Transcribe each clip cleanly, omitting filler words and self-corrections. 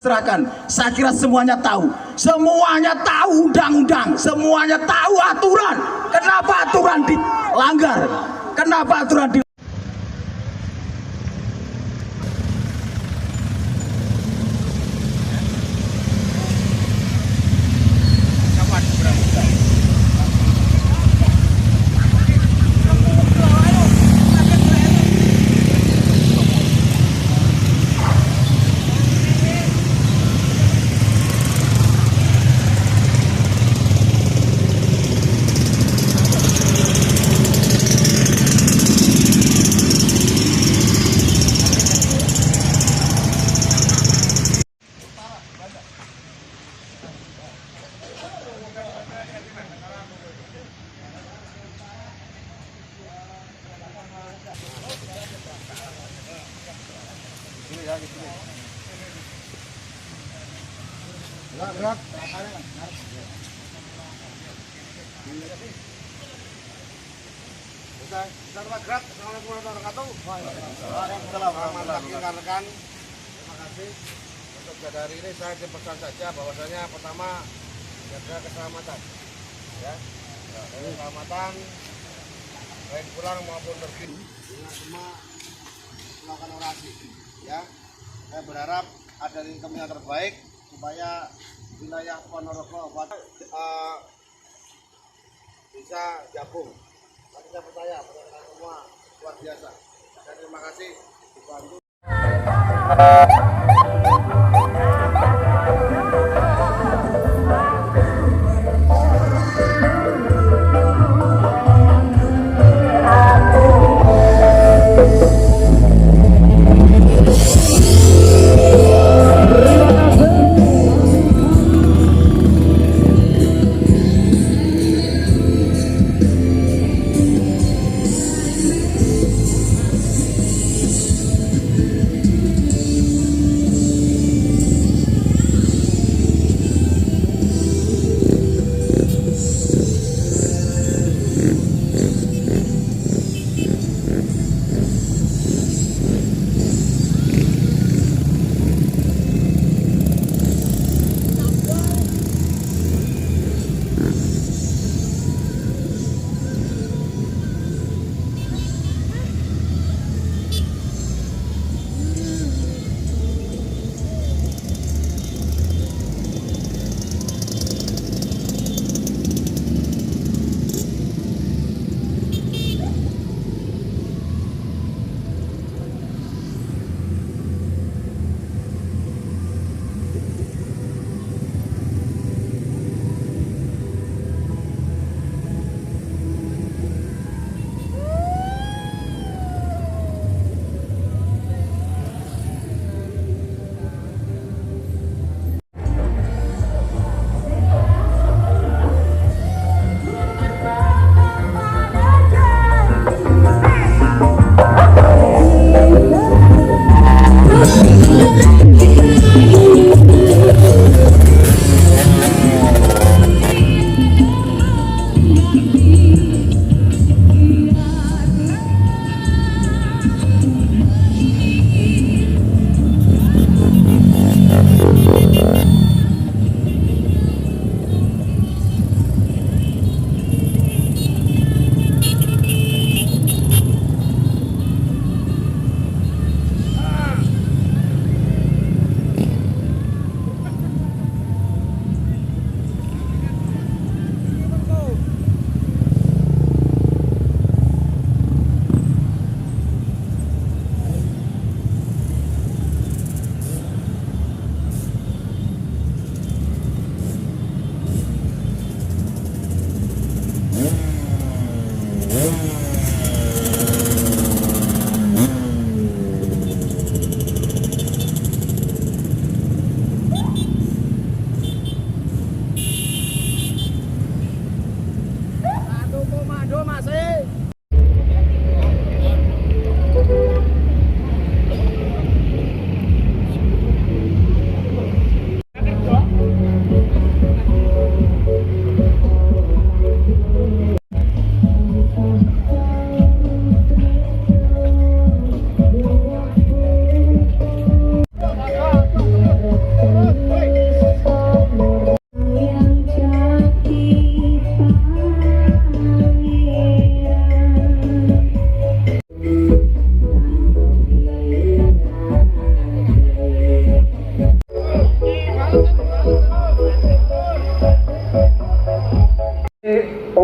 Serahkan, saya kira semuanya tahu undang-undang, semuanya tahu aturan. Kenapa aturan dilanggar? Kenapa aturan dilanggar? Gerak. Assalamualaikum warahmatullahi wabarakatuh. Rekan-rekan, terima kasih untuk pada hari ini. Saya pesan saja bahwasanya pertama jaga keselamatan, ya, keselamatan baik pulang maupun pergi. Dengan semua melakukan orasi, ya. Saya berharap ada income yang terbaik supaya wilayah Ponorogo bisa gabung. Tapi saya percaya pada semua luar biasa. Dan terima kasih dibantu.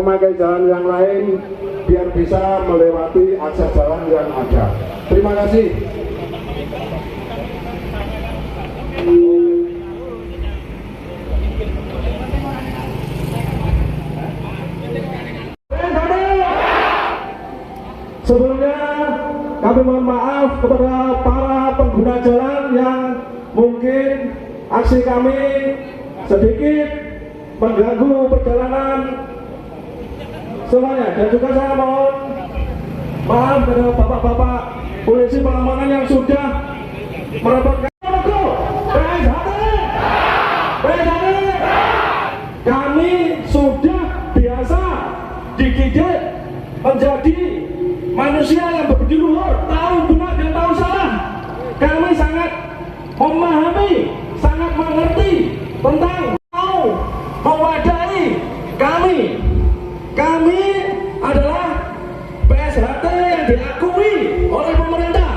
memakai jalan yang lain biar bisa melewati akses jalan yang ada. Terima kasih. Sebelumnya kami mohon maaf kepada para pengguna jalan yang mungkin aksi kami sedikit mengganggu perjalanan semuanya, dan juga saya mohon maaf kepada bapak-bapak polisi pengamanan yang sudah merepotkan. Kami sudah biasa dididik menjadi manusia yang berbudi luhur, tahu benar dan tahu salah. Kami sangat memahami, sangat mengerti tentang mewadahi kami. Kami adalah PSHT yang diakui oleh pemerintah.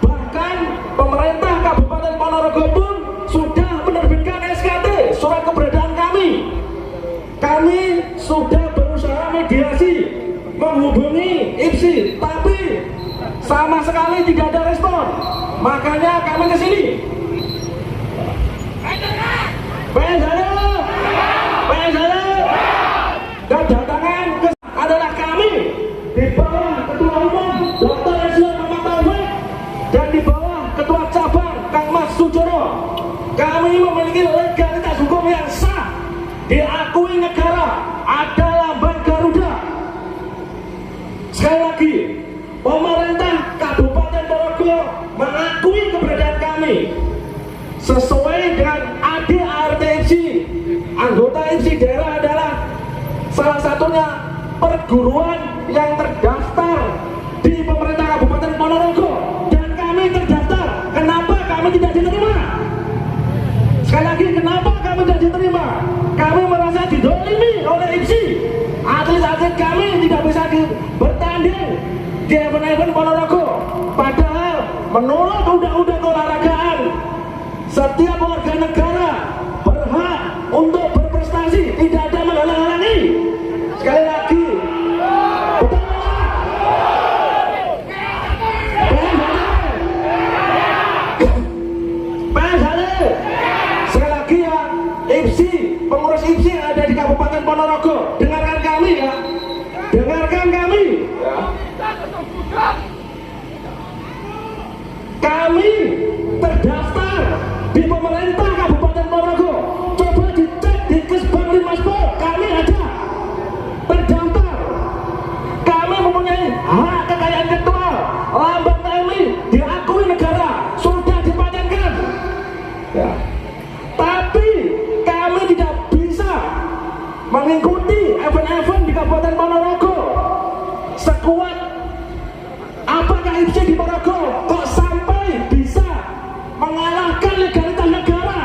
Bahkan pemerintah Kabupaten Ponorogo pun sudah menerbitkan SKT, surat keberadaan kami. Kami sudah berusaha mediasi, menghubungi IPSI, tapi sama sekali tidak ada respon. Makanya kami ke sini. Kedatangan adalah kami di bawah Ketua Umum Dr. Islam Muhammad Taufik dan di bawah Ketua Cabang Kang Mas Sujono. Kami memiliki legalitas hukum yang sah, diakui negara, ada lambang Garuda. Sekali lagi, pemerintah Kabupaten Ponorogo mengakui keberadaan kami sesuai dengan ADART IPSI. Anggota IPSI daerah adalah salah satunya perguruan yang terdaftar di pemerintah Kabupaten Ponorogo, dan kami terdaftar. Kenapa kami tidak diterima? Sekali lagi, kenapa kami tidak diterima? Kami merasa didolimi oleh IPSI. Atlet-atlet kami tidak bisa bertanding di event-event Ponorogo. Padahal menurut undang-undang keolahragaan, setiap warga negara berhak untuk berprestasi, tidak ada menghalang-halangi. Sekali lagi, betul PSHT. Sekali lagi ya, IPSI, pengurus IPSI yang ada di Kabupaten Ponorogo, dengarkan kami ya, dengarkan kami ya. Kami terdaftar di pemerintah Kabupaten Ponorogo. Coba dicek di Kesbang Limaspol, kami ada terdaftar. Kami mempunyai hak kekayaan intelektual, lambang TNI diakui negara, sudah dipatenkan ya. Tapi kami tidak bisa mengikuti event-event di Kabupaten Ponorogo. Sekuat apakah IPSI di Ponorogo kok sampai bisa mengalahkan legalitas negara?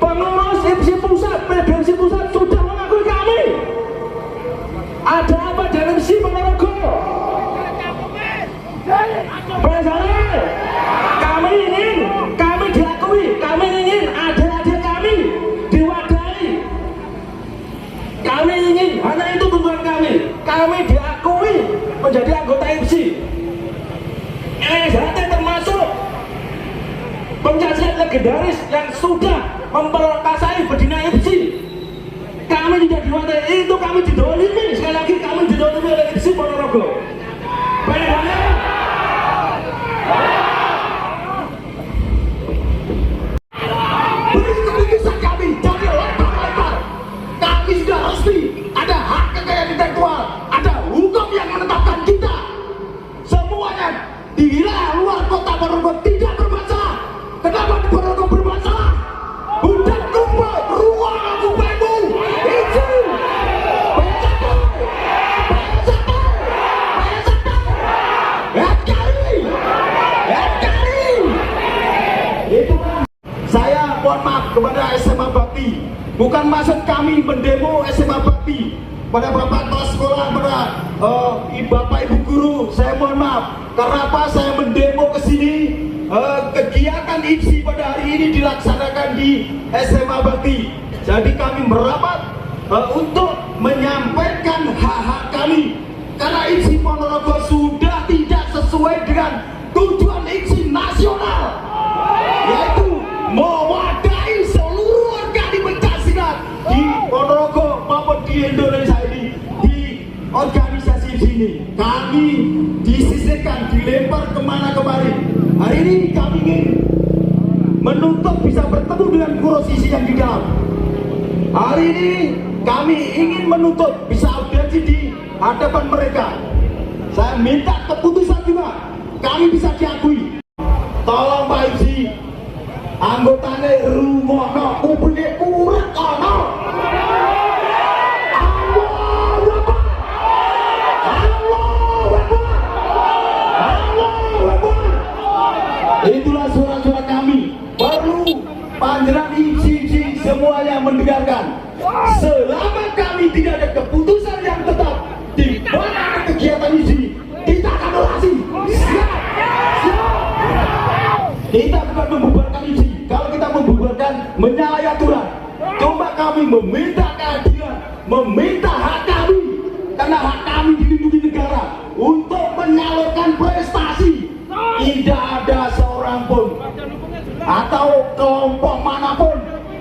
Pengurus IPSI pusat, PBMSI pusat sudah mengakui kami. Ada apa dengan IPSI Ponorogo? Kami ingin, kami diakui, kami ingin adik-adik kami diwadahi. Kami ingin, hanya itu tuntutan kami. Kami diakui menjadi anggota IPSI. PSHT termasuk pencaksilat legendaris yang sudah memperkasai betina IPSI. Kami tidak diwadahi, itu kami didolimi. Sekali lagi, kami didolimi oleh IPSI Ponorogo. Bagaimana? Beri keputusan kami, jangan lempar-lempar. Kami sudah resmi, ada hak kekayaan intelektual, ada hukum yang menetapkan kita. Semuanya di luar kota Ponorogo tidak bermasalah. Kenapa di Ponorogo bermasalah? Udah kumpul ruang akupanmu. Itu itu kan. Saya mohon maaf kepada SMA Bakti. Bukan maksud kami mendemo SMA Bakti. Pada bapak kepala sekolah, pada bapak ibu guru, saya mohon maaf. Karena apa saya mendemo ke sini? Kegiatan IPSI pada hari ini dilaksanakan di SMA Bakti. Jadi kami merapat untuk menyampaikan hak-hak kami, karena IPSI Ponorogo sudah tidak sesuai dengan tujuan IPSI nasional, yaitu mewadahi seluruh organisasi Pencaksilat di Ponorogo maupun di Indonesia ini. Di organisasi ini kami disisihkan, dilempar kemana kemari. Hari ini kami ingin menuntut bisa bertemu dengan pengurus IPSI yang di dalam. Hari ini kami ingin menuntut bisa audiensi di hadapan mereka. Saya minta keputusan juga kami bisa diakui. Tolong Pak IPSI, anggotanya rumono kupune urut ono. Itulah suara-suara kami. Perlu panjenengan IPSI semua yang mendengarkan. Selama kami tidak ada keputusan yang tetap di mana kegiatan IPSI, kita akan melasi. Siap. Kita bukan membubarkan IPSI. Kalau kita membubarkan, menyalahi aturan. Coba kami meminta keadilan, meminta hak kami, karena hak kami dilindungi negara untuk menyalurkan prestasi. Tidak ada seorang pun atau kelompok manapun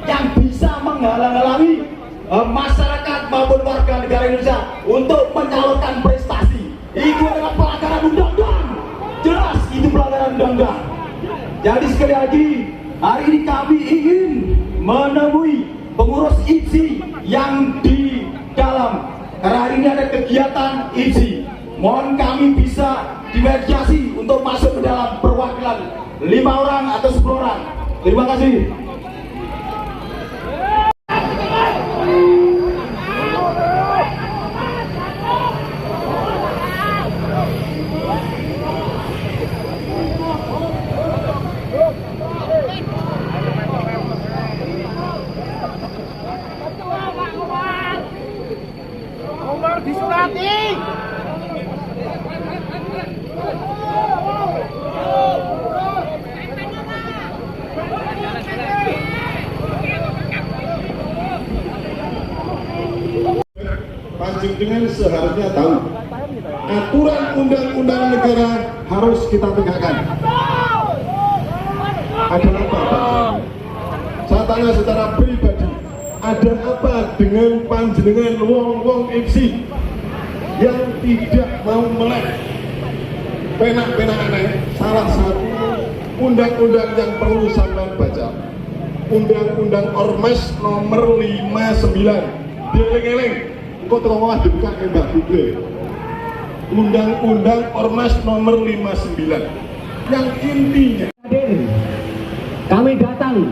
yang bisa menghalang-halangi masyarakat maupun warga negara Indonesia untuk menyalurkan prestasi. Itu adalah pelanggaran undang-undang. Jelas itu pelanggaran undang-undang. Jadi sekali lagi, hari ini kami ingin menemui pengurus IPSI yang di dalam. Karena hari ini ada kegiatan IPSI. Mohon kami bisa dimediasi untuk masuk ke dalam perwakilan 5 orang atau 10 orang. Terima kasih. Disurati. Panjenengan seharusnya tahu aturan undang-undang negara harus kita tegakkan. Ada apa Pak? Saya tanya secara pribadi, ada apa dengan panjenengan wong-wong IPSI yang tidak mau melek penak-penak aneh? Salah satu undang-undang yang perlu sampean baca, Undang-Undang Ormas nomor 59. Dieling-eling, kok terowah dibuka Mbak Google. Undang-Undang Ormas nomor 59 yang intinya kami datang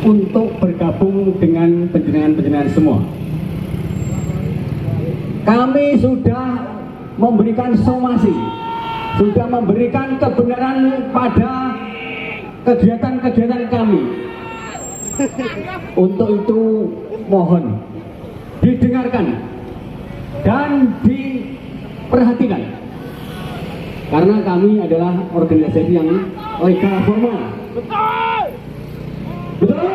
untuk bergabung dengan penjenengan-penjenengan semua. Kami sudah memberikan somasi, sudah memberikan kebenaran pada kegiatan-kegiatan kami. Untuk itu mohon didengarkan dan diperhatikan, karena kami adalah organisasi yang legal formal. Betul?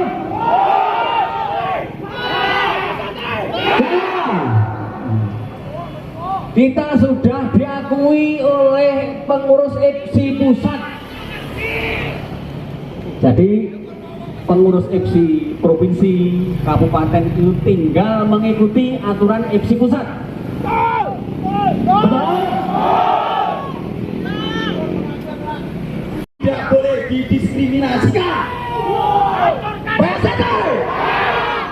Kita sudah diakui oleh pengurus IPSI pusat. Jadi pengurus IPSI provinsi, kabupaten itu tinggal mengikuti aturan IPSI pusat. Betul? Tidak boleh didiskriminasikan.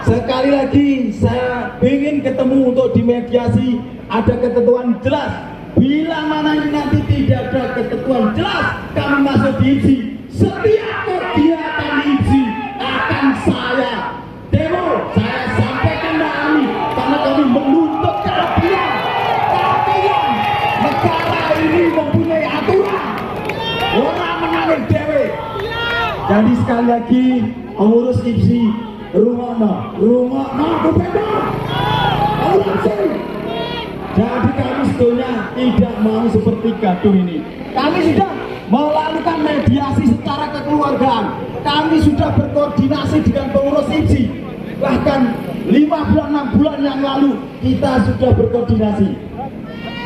Sekali lagi saya ingin ketemu untuk dimediasi, ada ketentuan jelas. Bila mana nanti tidak ada ketentuan jelas kami masuk di IPSI, setiap kegiatan IPSI akan saya demo, saya sampaikan kami, karena kami menuntut keadilan. Negara ini mempunyai aturan, orang mengalir dewe. Jadi sekali lagi pengurus IPSI, rumah gubernur. Jadi kami sebetulnya tidak mau seperti gaduh ini. Kami sudah melakukan mediasi secara kekeluargaan. Kami sudah berkoordinasi dengan pengurus IPSI. Bahkan 5 bulan, 6 bulan yang lalu kita sudah berkoordinasi.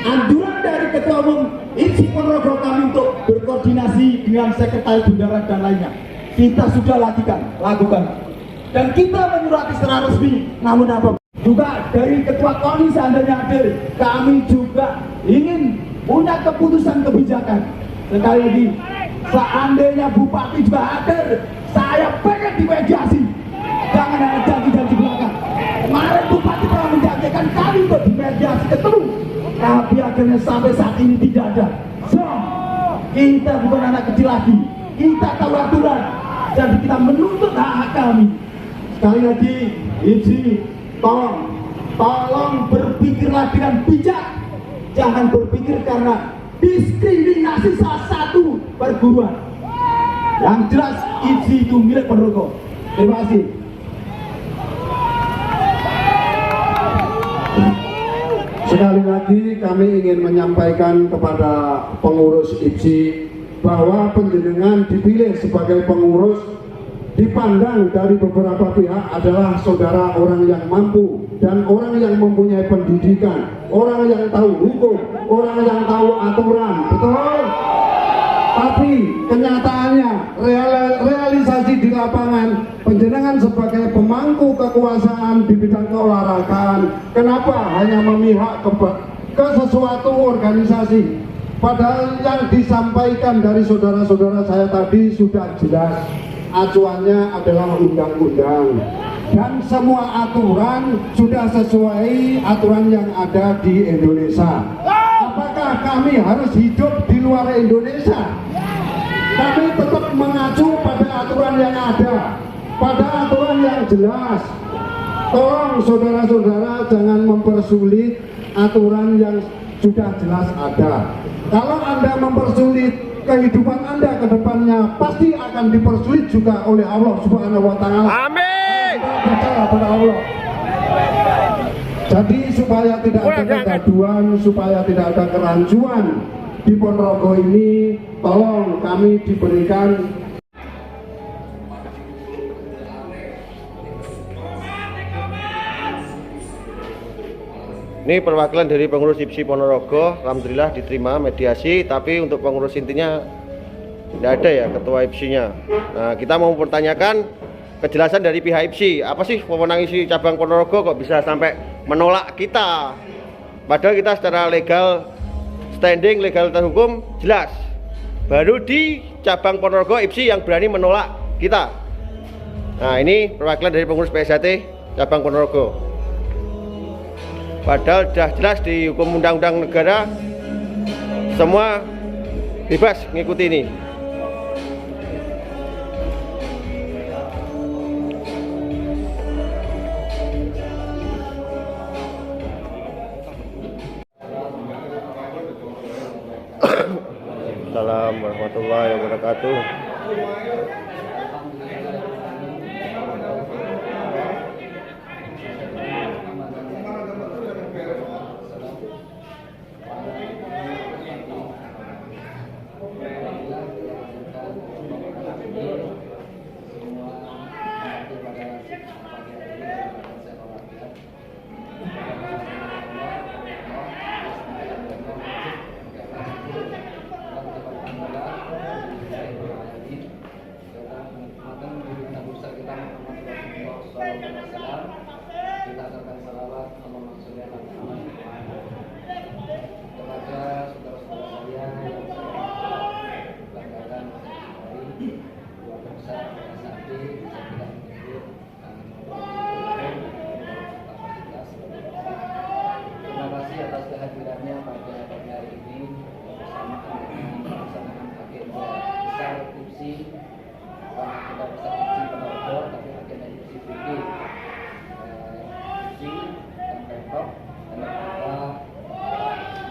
Anjuran dari Ketua Umum IPSI Ponorogo kami untuk berkoordinasi dengan Sekretaris Bundaran dan lainnya. Kita sudah lakukan. Dan kita menyurati secara resmi, namun apa? Juga dari Ketua KONI seandainya hadir, kami juga ingin punya keputusan kebijakan. Sekali lagi, seandainya Bupati juga hadir, saya pengen dimediasi. Jangan ada janji-janji belakang. Kemarin Bupati telah menjanjikan kami untuk dimediasi ketemu, tapi akhirnya sampai saat ini tidak ada. So, kita bukan anak kecil lagi, kita tahu aturan, jadi kita menuntut hak kami. Sekali lagi, IPSI, tolong berpikirlah dengan bijak. Jangan berpikir karena diskriminasi salah satu perguruan. Yang jelas IPSI itu milik Ponorogo. Terima kasih. Sekali lagi kami ingin menyampaikan kepada pengurus IPSI bahwa penjenengan dipilih sebagai pengurus dipandang dari beberapa pihak adalah saudara orang yang mampu dan orang yang mempunyai pendidikan, orang yang tahu hukum, orang yang tahu aturan, betul? Tapi kenyataannya realisasi di lapangan penjenengan sebagai pemangku kekuasaan di bidang keolahragaan, kenapa hanya memihak ke sesuatu organisasi? Padahal yang disampaikan dari saudara-saudara saya tadi sudah jelas. Acuannya adalah undang-undang dan semua aturan sudah sesuai aturan yang ada di Indonesia. Apakah kami harus hidup di luar Indonesia? Kami tetap mengacu pada aturan yang ada, pada aturan yang jelas. Tolong saudara-saudara jangan mempersulit aturan yang sudah jelas ada. Kalau Anda mempersulit kehidupan Anda ke depannya, pasti akan dipersulit juga oleh Allah Subhanahu wa Ta'ala. Amin. Percaya pada Allah. Jadi supaya tidak ada kegaduhan, supaya tidak ada kerancuan di Ponorogo ini, tolong kami diberikan Ini perwakilan dari pengurus IPSI Ponorogo, alhamdulillah diterima mediasi, tapi untuk pengurus intinya tidak ada ya ketua IPSI-nya. Nah, kita mau mempertanyakan kejelasan dari pihak IPSI, apa sih wewenang IPSI cabang Ponorogo kok bisa sampai menolak kita? Padahal kita secara legal standing, legalitas hukum jelas. Baru di cabang Ponorogo IPSI yang berani menolak kita. Nah, ini perwakilan dari pengurus PSHT cabang Ponorogo. Padahal sudah jelas di hukum undang-undang negara semua bebas mengikuti ini. Assalamualaikum warahmatullahi wabarakatuh.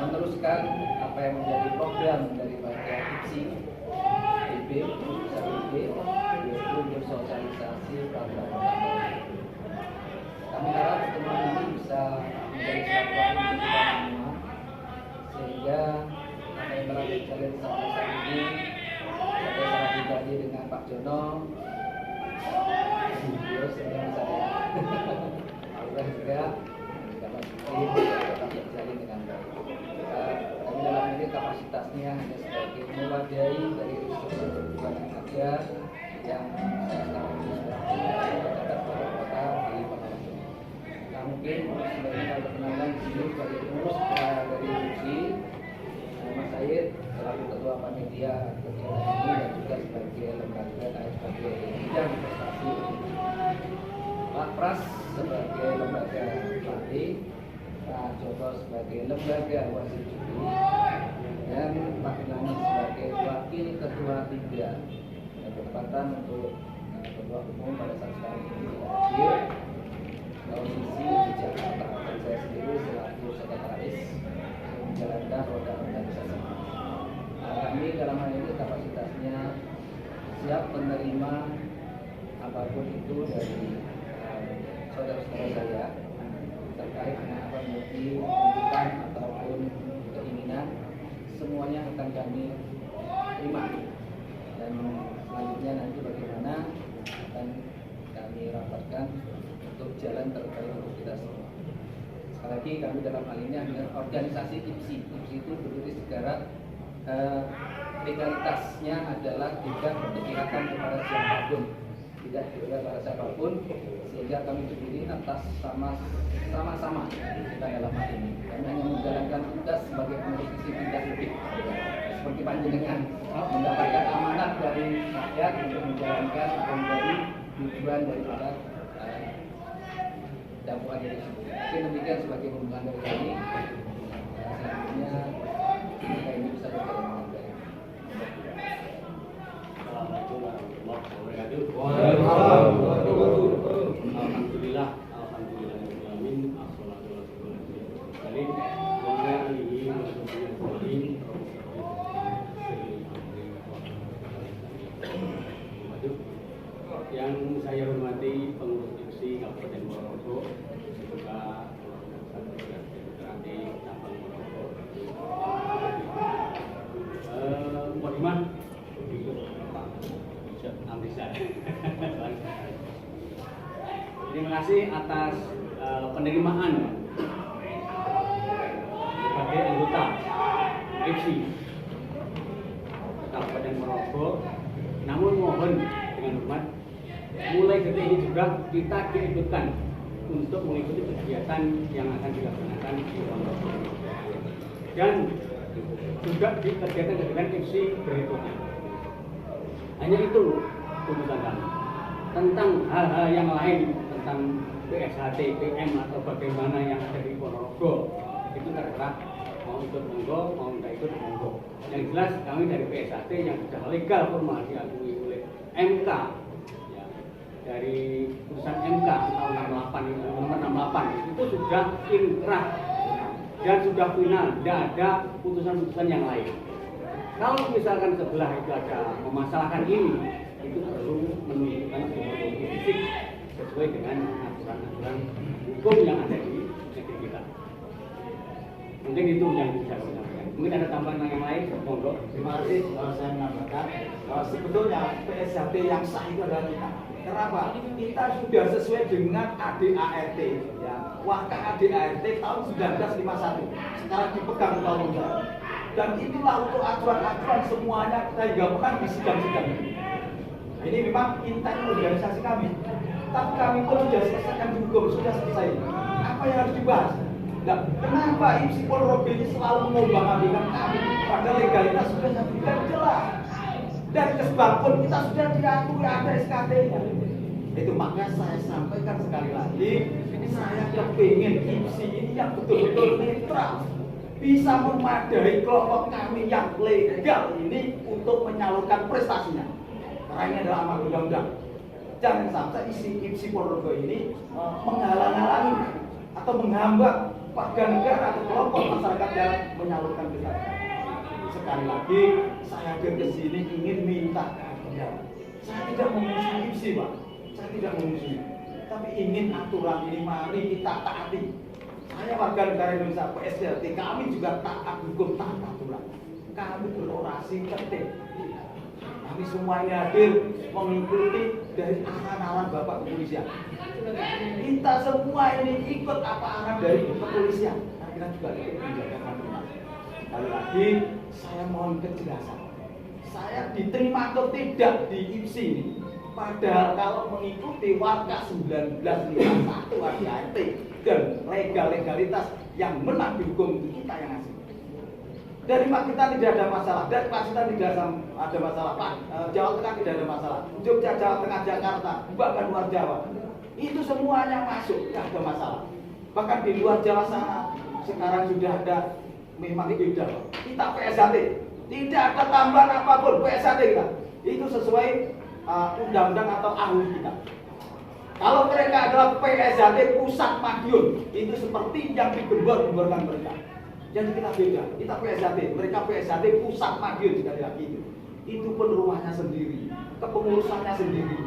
meneruskan apa yang menjadi program daripada IPSI IB, yaitu bersosialisasi program. Kami harap pertemuan ini bisa menjadi suatu untuk kita semua, sehingga apa yang telah terjalin sampai saat ini, saya secara pribadi dengan Pak Jono, beliau sering saya Mudah juga dapat tetap terjalin dengan baik. Kami dalam ini kapasitasnya hanya sebagai mewadahi dari kebutuhan yang ada yang saya sekarang ini sudah mencatat beberapa kota di Ponorogo. Nah mungkin sebenarnya kalau perkenalan di sini sebagai pengurus dari IPSI, Mas Said selaku ketua panitia kegiatan ini dan juga sebagai lembaga sebagai bidang prestasi, Pak Pras sebagai lembaga pelatih, Pak Joko sebagai lembaga wasit juri, dan Pak Ilham sebagai wakil ketua 3. Kesempatan untuk ketua umum pada saat sekarang ini hadir posisi di Jakarta, dan saya sendiri selaku sekretaris menjalankan roda organisasi. Kami dalam hal ini kapasitasnya siap menerima apapun itu dari saudara-saudara saya terkait dengan apa menjadi tuntutan ataupun keinginan, semuanya akan kami terima. Dan selanjutnya nanti bagaimana akan kami rapatkan untuk jalan terbaik untuk kita semua. Sekali lagi kami dalam hal ini adalah organisasi IPSI. IPSI itu berdiri secara legalitasnya adalah tidak berpihak kepada siapapun, tidak berpihak kepada siapapun, sehingga kami berdiri atas sama-sama kita dalam hal ini. Kami hanya menjalankan tugas sebagai pengurus IPSI, tidak lebih. Seperti panjenengan mendapatkan amanat dari rakyat untuk menjalankan apa menjadi tujuan daripada dakwah dari sini. Mungkin demikian sebagai pembukaan dari kami. Selanjutnya kita ini bisa berjalan dengan baik. Alhamdulillah, alhamdulillahirobbilalamin, assalatu yang saya hormati pengurus IPSI Kabupaten Ponorogo, juga nanti cabang Ponorogo. Mukadimah Amrisa. Terima kasih atas penerimaan sebagai anggota IPSI Kabupaten Ponorogo. Namun mohon dengan hormat, mulai detik ini juga kita diikutkan untuk mengikuti kegiatan yang akan dilaksanakan di Ponorogo dan juga di kegiatan-kegiatan IPSI berikutnya. Hanya itu tuntutan kami. Tentang hal-hal yang lain, tentang PSHT, PM atau bagaimana yang ada di Ponorogo, itu terserah, mau ikut monggo, mau tidak ikut monggo. Yang jelas kami dari PSHT yang sudah legal formal diakui oleh MK, ya, dari putusan MK tahun 68, nomor 68 itu sudah inkrah dan sudah final, tidak ada putusan-putusan yang lain. Kalau misalkan sebelah itu ada memasalahkan ini, itu perlu menunjukkan bukti fisik sesuai dengan aturan-aturan hukum yang ada di negeri kita. Mungkin itu yang bisa saya sampaikan. Mungkin ada tambahan yang lain, monggo. Terima kasih. Saya menambahkan sebetulnya PSHT yang sah itu adalah kita. Kenapa? Kita sudah sesuai dengan ADART, ya. Waka ADART tahun 1951. Sekarang dipegang tahun ini. Dan itulah untuk aturan-aturan semuanya kita gabungkan di sidang-sidang ini. Ini memang intent organisasi kami. Tapi kami pun sudah selesaikan di hukum, sudah selesai. Apa yang harus dibahas? Nah, kenapa IPSI Ponorogo ini selalu mengombang-ambingkan kami? Padahal legalitas sudah diberikan jelas. Dan kesebab pun kita sudah diakui ada SKT-nya. Itu makanya saya sampaikan sekali lagi, saya kepingin IPSI ini yang betul-betul netral, bisa memadai kelompok kami yang legal ini untuk menyalurkan prestasinya. Karena ini adalah amal undang-undang. Jangan sampai isi IPSI Ponorogo ini menghalang-halangi atau menghambat warga negara atau kelompok masyarakat yang menyalurkan prestasi. Sekali lagi, saya hadir ke sini ingin minta keadilan. Saya tidak memusuhi IPSI, Pak. Saya tidak memusuhi. Tapi ingin aturan ini mari kita taati. Saya warga negara Indonesia, PSHT, kami juga taat hukum, taat aturan. Kami berorasi tertib. Kami semuanya hadir mengikuti dari arahan-arahan Bapak Kepolisian. Kita semua ini ikut apa arah dari kepolisian. Karena kita juga ikut menjaga keamanan. Sekali lagi, saya mohon kejelasan. Saya diterima atau tidak di IPSI ini. Padahal kalau mengikuti Warka 1951 ADART dan legalitas yang menang di hukum itu kita yang ngasih. Dari Pak kita tidak ada masalah, dari Pak kita tidak ada masalah, Pak Jawa Tengah tidak ada masalah, Jogja, Jawa Tengah, Jakarta, bahkan luar Jawa, itu semuanya masuk, tidak ada masalah. Bahkan di luar Jawa sana sekarang sudah ada memang beda. Kita PSHT, tidak ada tambahan apapun PSHT kita. Itu sesuai undang-undang atau ahli kita. Kalau mereka adalah PSHT pusat Madiun, itu seperti yang digembor-gemborkan mereka. Jadi kita beda, kita PSHT, mereka PSHT pusat Madiun sekali lagi itu. Itu pun rumahnya sendiri, kepengurusannya sendiri,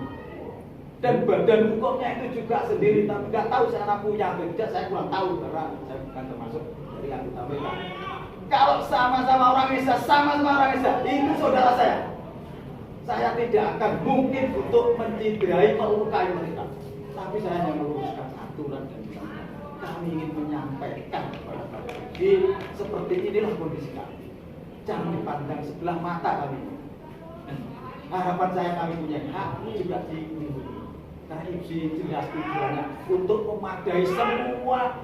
dan badan hukumnya itu juga sendiri. Tapi nggak tahu saya punya atau tidak, saya kurang tahu karena saya bukan termasuk dari anggota mereka. Kalau sama-sama orang Indonesia, sama-sama orang Indonesia, itu saudara saya. Saya tidak akan mungkin untuk mencederai, melukai mereka. Tapi saya hanya meluruskan aturan dan kami ingin menyampaikan kepada kalian, seperti inilah kondisi kami. Jangan dipandang sebelah mata kami. Harapan saya kami punya hak juga dilindungi. Karena IPSI jelas tujuannya untuk memadai semua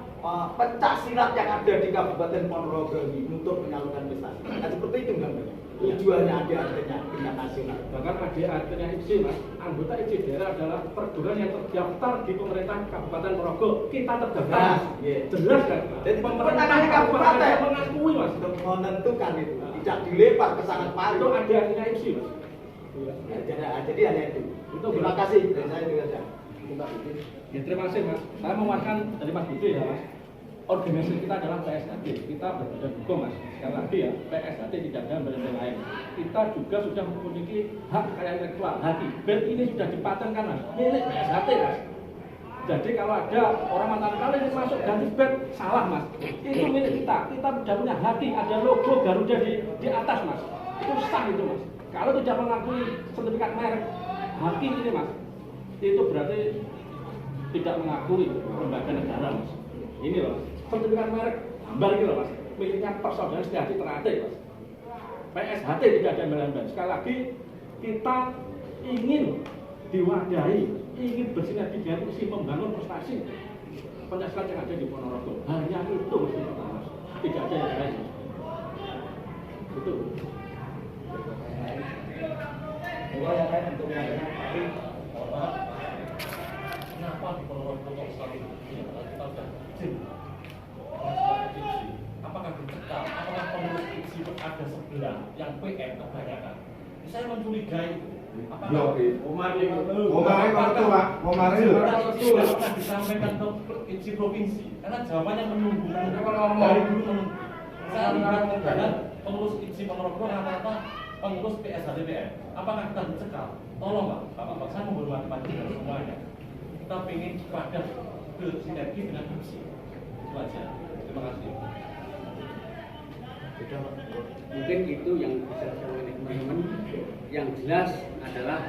pencak silat yang ada di Kabupaten Ponorogo ini untuk menyalurkan prestasi. Nah, seperti itu kan? Tujuannya ADART-nya tingkat nasional. Bahkan ADART-nya IPSI, Mas, anggota IPSI daerah adalah perguruan yang terdaftar di pemerintah Kabupaten Ponorogo. Kita terdaftar, jelas kan? Jadi pemerintah kabupaten mengakui, Mas, untuk menentukan itu, tidak dilempar ke sana kemari. Itu ADART-nya IPSI, Mas. Jadi hanya itu. Terima kasih dari saya itu saja. Ya, terima kasih, Mas. Saya memuatkan dari Mas Budi ya, Mas. Organisasi kita adalah PSHT, kita berbadan hukum, Mas. Sekali lagi ya, PSHT tidak ada badan lain. Kita juga sudah memiliki hak kekayaan intelektual, hak IBET ini sudah dipatenkan, Mas, milik PSHT, Mas. Jadi kalau ada orang mantan kali ini masuk dan IBET, salah, Mas. Itu milik kita. Kita sudah punya hati, ada logo Garuda di atas, Mas. Itu sah itu, Mas. Kalau tidak mengakui sertifikat merek haki ini, Mas, itu berarti tidak mengakui lembaga negara, Mas. Ini loh, sertifikat merek gambar ini loh, Mas, miliknya Persaudaraan Setiadi Ternate, Mas. PSHT tidak ada lembaga. Sekali lagi kita ingin diwadahi, ingin bersinergi dengan isi membangun prestasi pencaksilat yang ada di Ponorogo. Hanya itu mesti pertama, tidak ada yang lain. Itu. Yang lain untuk mengatakan tapi kenapa di Ponorogo kok selalu kita sudah izin? Apakah dicekal? Apakah pengurus IPSI ada sebelah yang PM kebanyakan? Saya mencurigai. Apakah apakah disampaikan ke IPSI provinsi? Karena jawabannya menunggu dari dulu menunggu. Saya lihat pengurus IPSI Ponorogo rata-rata pengurus PSHT-PM. Apakah kita dicekal? Tolong Bapak, saya menghormati panjenengan semuanya. Kita ingin pada bersinergi dengan IPSI. Itu aja. Terima kasih. Mungkin itu yang bisa saya oleh teman-teman. Yang jelas adalah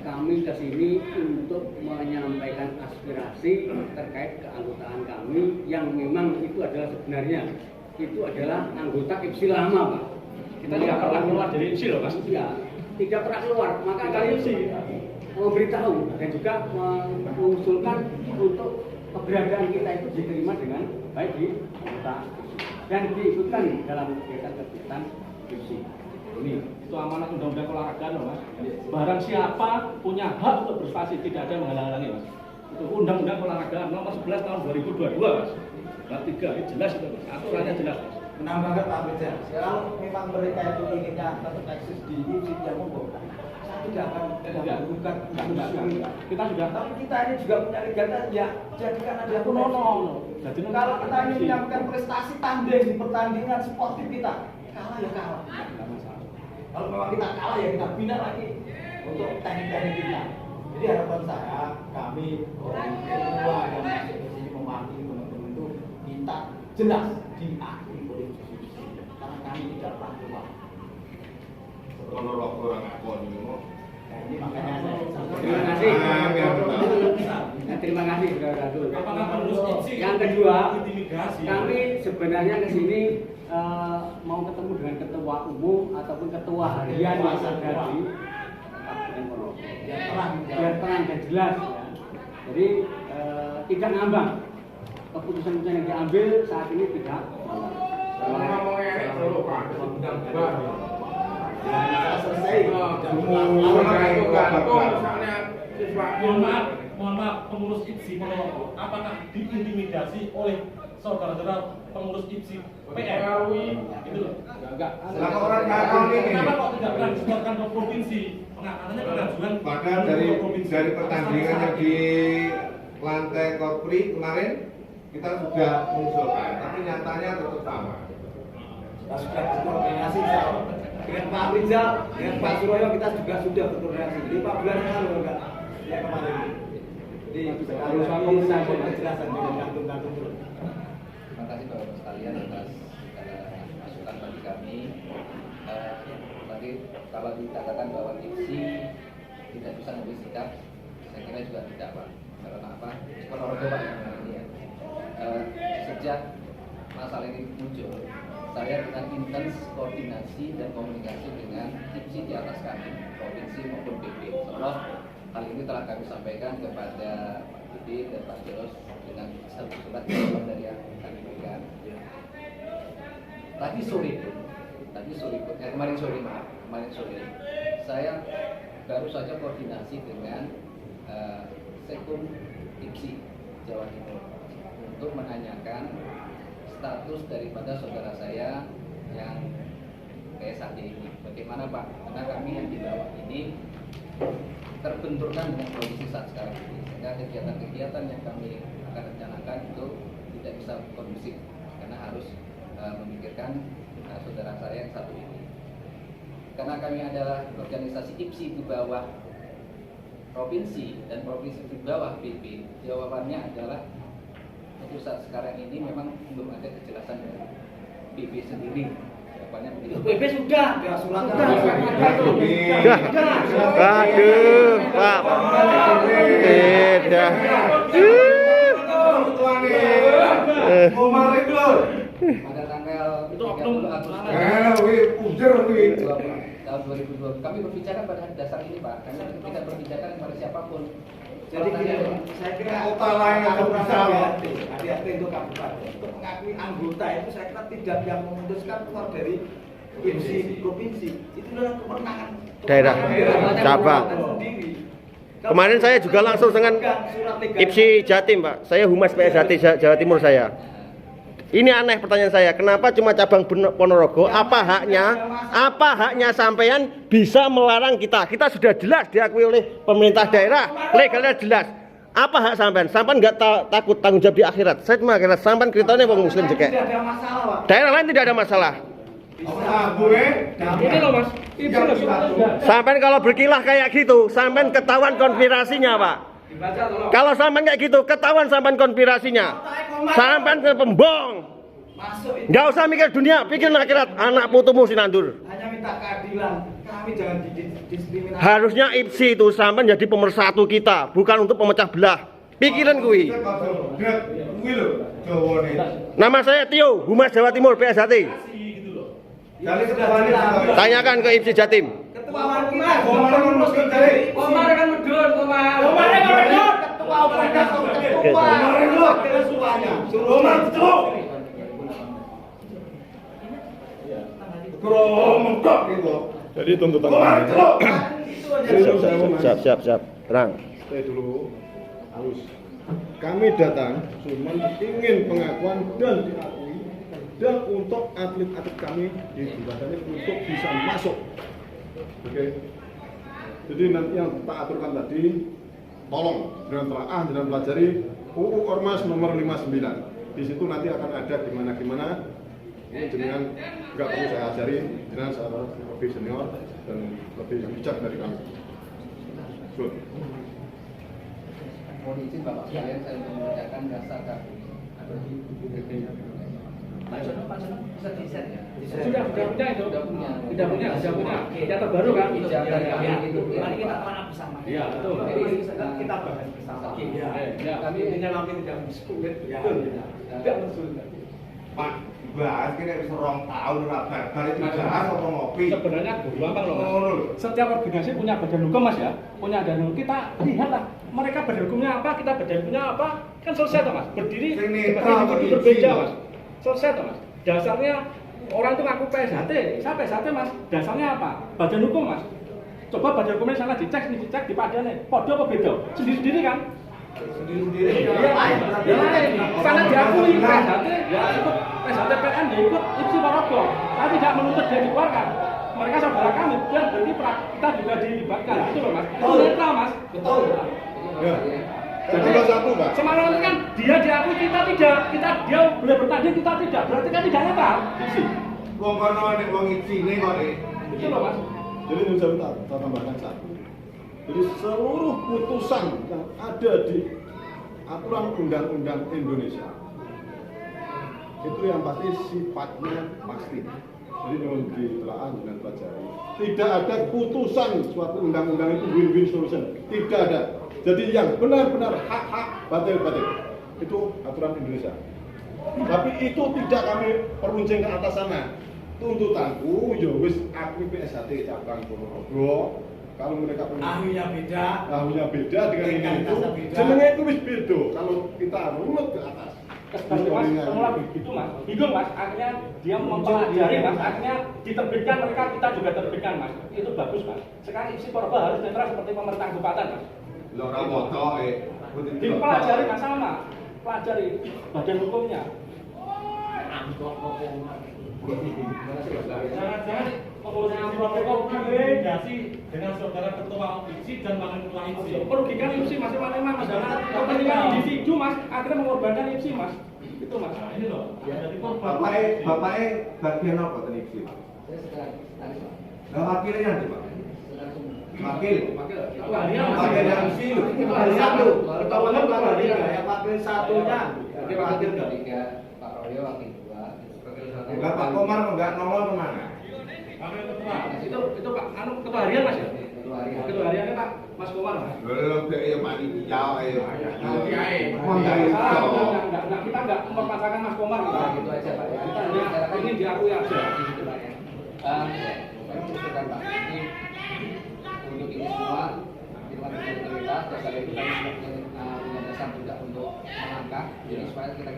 kami ke sini untuk menyampaikan aspirasi terkait keanggotaan kami yang memang itu adalah sebenarnya itu adalah anggota IPSI lama, Pak. Kita tidak pernah keluar dari IPSI loh, Mas. Ya, tidak pernah keluar. Maka kami memberitahu dan juga mengusulkan untuk keberadaan kita itu diterima dengan baik di anggota dan diikutkan dalam kegiatan-kegiatan IPSI. Ini itu amanat undang-undang keolahragaan loh, Mas. Barang siapa punya hak untuk berprestasi, tidak ada yang menghalang-halangi, Mas. Itu undang-undang keolahragaan nomor 11 tahun 2022, Mas. Bab 3 itu jelas itu, Mas. Aturannya jelas, Mas. menambahkan Pak Beja, kalau memang mereka itu inginnya tetap eksis di IPSI yang umum, saya tidak akan bukan kita sudah. Tapi kita ini juga punya kegiatan ya jadikan ada Jadi kalau kita ingin menyampaikan prestasi tanding di pertandingan sportif kita, kalah ya kalah. Kalau memang kita kalah ya kita bina lagi untuk teknik-teknik kita. Jadi harapan saya, kami semua yang masuk ke sini mewakili teman-teman itu minta jelas diakui oleh institusi karena kami tidak pernah keluar. Ponorogo orang Ponorogo. Ini makanya saya terima kasih. terima kasih saudara Dul. Apakah pengurus IPSI Yang kedua, intimidasi? kami sebenarnya ke sini mau ketemu dengan ketua umum ataupun ketua harian masa dari Kabupaten Ponorogo. Biar terang dan jelas ya. Jadi tidak ngambang. Keputusan-keputusan yang diambil saat ini tidak mohon maaf, pengurus IPSI Ponorogo, apakah diintimidasi oleh saudara-saudara pengurus IPSI PR? Gitu loh. Kenapa orang nggak tahu ini? Kenapa kok tidak pernah disetorkan ke provinsi? Pengakanannya pengajuan Bahkan dari pertandingan yang di lantai Korpri kemarin kita sudah mengusulkan, tapi nyatanya tetap sama. Kita sudah berkoordinasi dengan Pak Rizal, dengan Pak Suroyo, kita juga sudah berkoordinasi. Jadi 4 bulan yang lalu enggak? Ya kemarin. Jadi sekali lagi saya mau penjelasan dengan kantung-kantung dulu. Terima kasih Bapak sekalian atas masukan bagi kami. Tadi kalau dikatakan bahwa IPSI tidak bisa mengambil sikap, saya kira juga tidak Pak. Karena apa? Ponorogo Pak yang ini ya. Sejak masalah ini muncul, saya dengan intens koordinasi dan komunikasi dengan IPSI di atas kami, provinsi maupun BP. Seolah hal ini telah kami sampaikan kepada Pak Budi dan Pak Jeros dengan surat jawaban dari yang kami berikan. Kemarin sore, saya baru saja koordinasi dengan Sekum IPSI Jawa Timur untuk menanyakan status daripada saudara saya yang PSHD ini. Bagaimana Pak? Karena kami yang di bawah ini terbenturkan dengan kondisi saat sekarang ini, sehingga kegiatan-kegiatan yang kami akan rencanakan itu tidak bisa kondusif karena harus memikirkan saudara saya yang satu ini. Karena kami adalah organisasi IPSI di bawah provinsi dan provinsi di bawah BP, jawabannya adalah untuk saat sekarang ini memang belum ada kejelasan dari BP sendiri. Jawabannya begitu. BP sudah, ya surat Aduh, Pak. Beda. Pada tanggal 30 Agustus tahun 2020 kami berbicara pada dasar ini Pak, karena tidak berbicara kepada siapapun. Jadi saya kira kota lain yang bisa ADRT itu kabupaten untuk mengakui anggota itu saya kira tidak yang memutuskan keluar dari IPSI provinsi, itu adalah kewenangan Daerah, cabang. Kemarin saya juga langsung dengan IPSI Jatim Pak, saya Humas PSHT Jawa Timur saya. Ini aneh pertanyaan saya, kenapa cuma cabang Ponorogo? Apa haknya sampean bisa melarang kita? Kita sudah jelas diakui oleh pemerintah daerah, legalnya jelas. Apa hak sampean? Sampean nggak takut tanggung jawab di akhirat? Saya cuma kira sampean kriteria wong muslim jekek. Daerah lain tidak ada masalah. Ini loh Mas, Sampean kalau berkilah kayak gitu, sampean ketahuan konspirasinya Pak. Kalau sampean kayak gitu, ketahuan sampean konspirasinya. Sampean ke pembong. Nggak usah mikir dunia, pikirin akhirat. Anak putumu Sinandur. Hanya minta keadilan, kami jangan didiskriminasi. Harusnya IPSI itu sampean jadi pemersatu kita, bukan untuk pemecah belah. Pikiran kui. Nama saya Tio, Humas Jawa Timur PSHT. Tanyakan ke IPSI Jatim. Ketua Komar kan medun, Komar. Ketua Jadi tuntutan Siap. Terang. Stay dulu. Halus. Kami datang cuma ingin pengakuan dan diakui dan untuk atlet-atlet kami di badannya untuk bisa masuk. Oke. Jadi nanti yang tak aturkan tadi, tolong dengan telaah dan pelajari UU Ormas nomor 59. Di situ nanti akan ada gimana. Ini dengan nggak perlu saya ajari, dengan saya lebih senior dan lebih bijak dari kami. Good. Mohon izin Bapak sekalian saya membacakan dasar KUI. bisa desain ya. Sudah punya itu. Sudah punya. Sudah punya. Yang terbaru kan? Kebijakan kami itu. Mari kita terangkan bersama. Iya, betul. Jadi kita bahas bersama. Ya. Kami intinya kami tidak sulit. Tidak mensulit. Pak, bahas kira bisa 2 tahun ora barbar itu bahas apa ngopi. Sebenarnya gampang loh Mas. Setiap organisasi punya badan hukum Mas ya. Punya badan hukum. Kita lihatlah mereka badan hukumnya apa, kita badan hukumnya apa. Kan selesai toh Mas. Berdiri seperti individu berbeda Mas. Selesai toh Mas. Dasarnya orang itu ngaku PSHT. Siapa PSHT Mas? Dasarnya apa? Badan hukum Mas. Coba badan hukumnya sana dicek, dipadane. Podo apa beda? Sendiri-sendiri kan? Sendiri-sendiri Ya lain. Sana diakui PSHT, ya ikut PSHT PN, ya ikut IPSI Ponorogo. Tapi tidak menuntut dia dikeluarkan. Mereka saudara kami, dan berarti kita juga dilibatkan. Itu loh Mas. Itu netral Mas. Betul. Ya. Jadi satu Pak. Semalam itu kan dia diakui, kita tidak. Dia boleh bertanding, kita tidak. Berarti kan tidak netral. IPSI. Wong kono nek wong isine kok nek. Itu loh Mas. Jadi ini saya tambahkan satu. Jadi seluruh putusan yang ada di aturan undang-undang Indonesia itu yang pasti sifatnya pasti. Jadi mohon ditelaah dengan pelajari. Tidak ada putusan suatu undang-undang itu win-win solution. Tidak ada. Jadi yang benar-benar hak-hak batil-batil itu aturan Indonesia. Tapi itu tidak kami peruncing ke atas sana. Tuntutanku, ya wis aku PSHT cabang Ponorogo. Kalau mereka punya ahunya beda dengan ini itu, jenenge itu wis beda. Kalau kita runut ke atas. Mas, semula begitu Mas, bingung Mas, akhirnya dia mempelajari Mas, akhirnya diterbitkan mereka, kita juga terbitkan Mas, itu bagus Mas. Sekarang IPSI Ponorogo harus netral seperti pemerintah kabupaten Mas. Lho ora moto Dipelajari Mas sama, pelajari badan hukumnya. Jangan-jangan pengurus IPSI Ponorogo komunikasi dengan saudara ketua IPSI dan wakil ketua IPSI. Merugikan IPSI masing-masing Mas, karena kepentingan individu Mas, akhirnya mengorbankan IPSI Mas. Itu Mas. Nah, ini loh, jadi korban. Bapaknya bagian apa tadi sih? Saya sekretaris Pak. Lah wakilnya nanti Pak. Wakil. Itu harian Mas. Wakil yang sih. Itu hari satu. Ketahuan Pak hari yang wakil satunya. Oke, wakil 3, Pak Royo wakil 2. Enggak Pak Komar enggak nongol kemana? Wakil ketua. Itu Pak, anu ketua harian Mas ya? Ketua hariannya Pak Mas Komar Mas. Belum deh ya panitia ayo. Nanti ae. Enggak, kita enggak mempermasalahkan Mas Komar Gitu aja Pak ya. Kita hanya ingin diakui aja. Gitu Pak ya. Saya mengusulkan Pak, ini untuk ini semua dengan integritas dasar itu kami punya dasar juga untuk melangkah. Jadi supaya kita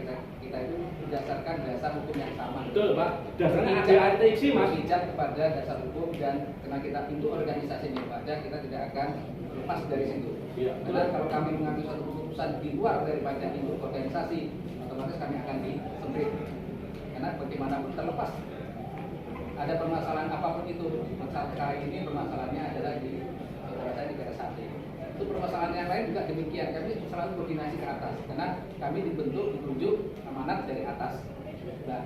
itu berdasarkan dasar hukum yang sama. Betul Pak, dasarnya ada IPSI Mas. Bijak kepada dasar hukum dan karena kita bentuk organisasi yang berbeda, kita tidak akan lepas dari situ. Iya. Karena kalau kami mengambil suatu keputusan di luar daripada induk organisasi, otomatis kami akan disemprit. Karena bagaimanapun terlepas ada permasalahan apapun itu, masalah kali ini permasalahannya adalah di saudara saya di daerah Sate. Itu permasalahan yang lain juga demikian. Kami selalu koordinasi ke atas karena kami ditunjuk amanat dari atas. Nah,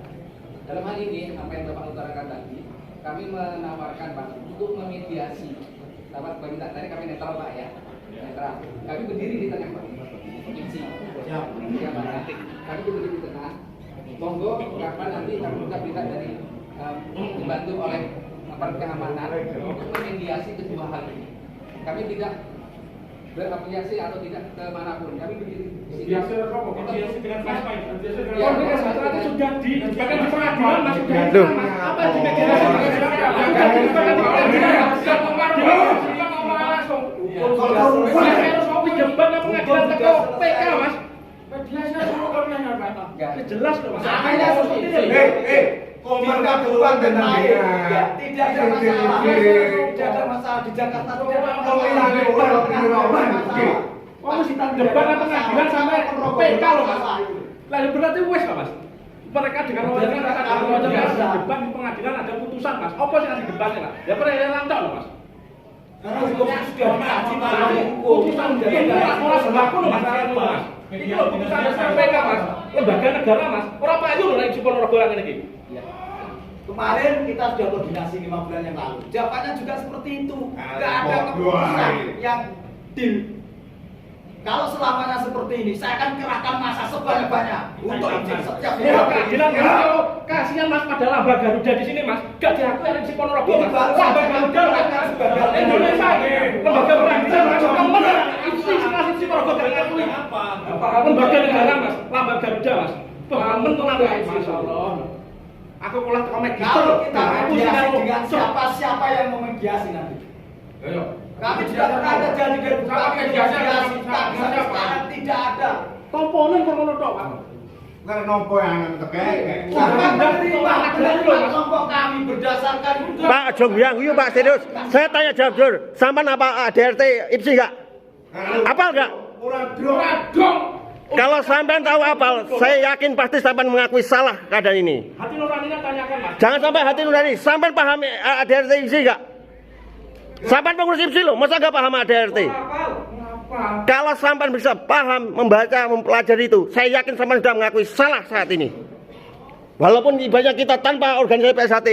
dalam hal ini apa yang Bapak utarakan tadi, kami menawarkan Pak untuk memediasi. Dapat minta tadi kami netral Pak ya, netral. Kami berdiri di tengah Pak. IPSI. Ya Pak. Kami berdiri di tengah. Monggo kapan nanti kami minta dari dibantu oleh aparat keamanan untuk memediasi kedua hal ini. Kami tidak berafiliasi atau tidak kemanapun. Kami berdiri di sini. Mediasi dengan siapa ini? Mediasi dengan Komunikasi sudah bahkan di pengadilan Mas sudah. Apa di mediasi? Debat pengadilan teko PK Mas. Mediasi jelas loh Mas. Komar kabupaten dan dia. Tidak ada masalah. Tidak ada masalah di Jakarta. Debat pengadilan sampai PK loh Mas. Lalu berarti wes lah Mas. Mereka dengan wajarnya debat di pengadilan ada putusan Mas. Apa sih yang debatnya Mas? Ya perayaan tok loh Mas. Karena hukumnya sudah mengkaji Putusan ini orang berlaku loh Mas. Ini loh putusan PK Mas. Lembaga negara Mas. Orang payu loh IPSI Ponorogo yang ini. Kemarin kita sudah koordinasi 5 bulan yang lalu. Jawabannya juga seperti itu. Tidak ada keputusan yang Kalau selamanya seperti ini, saya akan kerahkan masa sebanyak-banyak untuk izin setiap Bilang kasihan Mas pada Lambang Garuda di sini Mas, gak diakui RMC Ponorogo Mas. Lambang Garuda Indonesia, lembaga peradilan Mas, temen IPSI Ponorogo gak diakui. Lembaga negara Mas, Lambang Garuda Mas, temen tuh nama Masya Allah. Aku pulang ke komedi. Kalau kita mediasi dengan siapa yang memediasi nanti? Kami tidak pernah ada janji dari mediasi, tapi sampai sekarang tidak ada. Komponen kono tok Pak. Nggak nompo yang terkait. Jangan menerima kelompok kami berdasarkan Pak, jom yang yuk Pak serius. Saya tanya jawab jujur. Sampan apa ADRT IPSI enggak? Apal enggak? Kalau sampean tahu apal, saya yakin pasti sampean mengakui salah keadaan ini. Hati nuraninya tanyakan Mas. Jangan sampai hati nurani. Sampean paham ADRT IPSI enggak? Sampean pengurus IPSI loh, masa enggak paham ADRT? Kalau sampean bisa paham, membaca, mempelajari itu, saya yakin sampean sudah mengakui salah saat ini. Walaupun ibaratnya kita tanpa organisasi PSHT,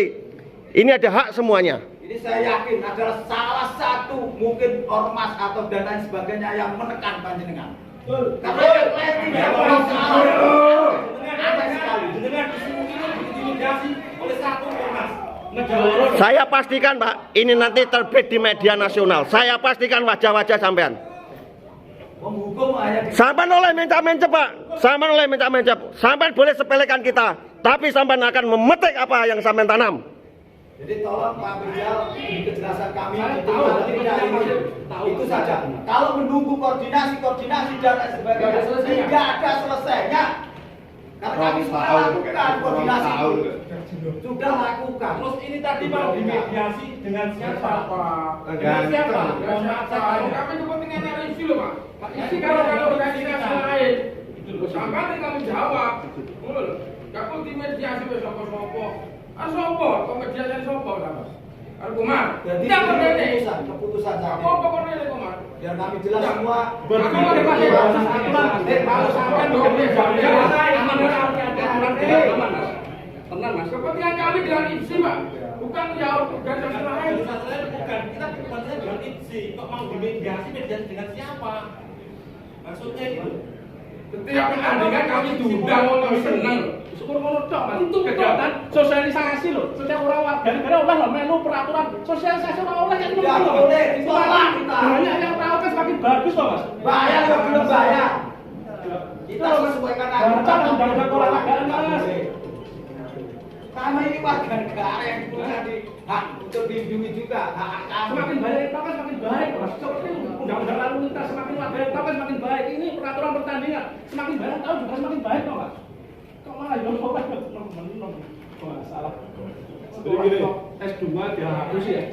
ini ada hak semuanya. ini saya yakin adalah salah satu mungkin ormas atau dan lain sebagainya yang menekan panjenengan. Karena yang lain tidak masalah. Aneh sekali. Dengan isu ini diintimidasi oleh satu ormas. Saya pastikan Pak, ini nanti terbit di media nasional. Saya pastikan wajah-wajah sampean. Menghukum hanya Sampean oleh minta-minta Pak, sampean oleh minta-minta. Sampean boleh sepelekan kita, tapi sampean akan memetik apa yang sampean tanam. Jadi tolong Pak Rizal, di kejelasan kami itu tidak ini. Itu saja. Kalau menunggu koordinasi dan lain sebagainya, tidak ada selesainya. Karena kami sudah lakukan koordinasi itu. Sudah lakukan. Terus ini tadi mau dimediasi dengan siapa? Dengan siapa? Kalau kami kepentingan RMC loh Pak. Ini kalau organisasi lain, sampai kami jawab. Gak pun dimediasi besok-besok. Sopo, komedian sopo sama. Argumen. Jadi keputusan saja. Apa pokoknya Komar? Biar kami jelas semua. Kalau sampai tenang Mas. Kepentingan kami dengan IPSI Pak. Bukan ya organisasi lain. Bukan, kita kepentingan dengan IPSI. Kok mau dimediasi dengan siapa? Maksudnya itu. Setiap pertandingan kami diundang, kami senang. Syukur ngono tok Mas. Itu kegiatan sosialisasi loh. Setiap orang warga negara oleh loh melu peraturan sosialisasi orang oleh kan Tidak boleh ditolak kita. Banyak yang tahu kan semakin bagus loh Mas. Bayar atau belum bayar? Kita sesuaikan aturan undang-undang olahragaan Mas. Kami ini warga negara yang punya di hak untuk dilindungi juga. Hak kami. Semakin banyak yang tahu kan semakin baik Mas. Seperti undang-undang lalu lintas semakin warga yang tahu kan semakin baik. Ini peraturan pertandingan semakin banyak yang tahu juga semakin baik kok Mas. Kok malah yo masalah. Jadi gini. S2 dihapus ya.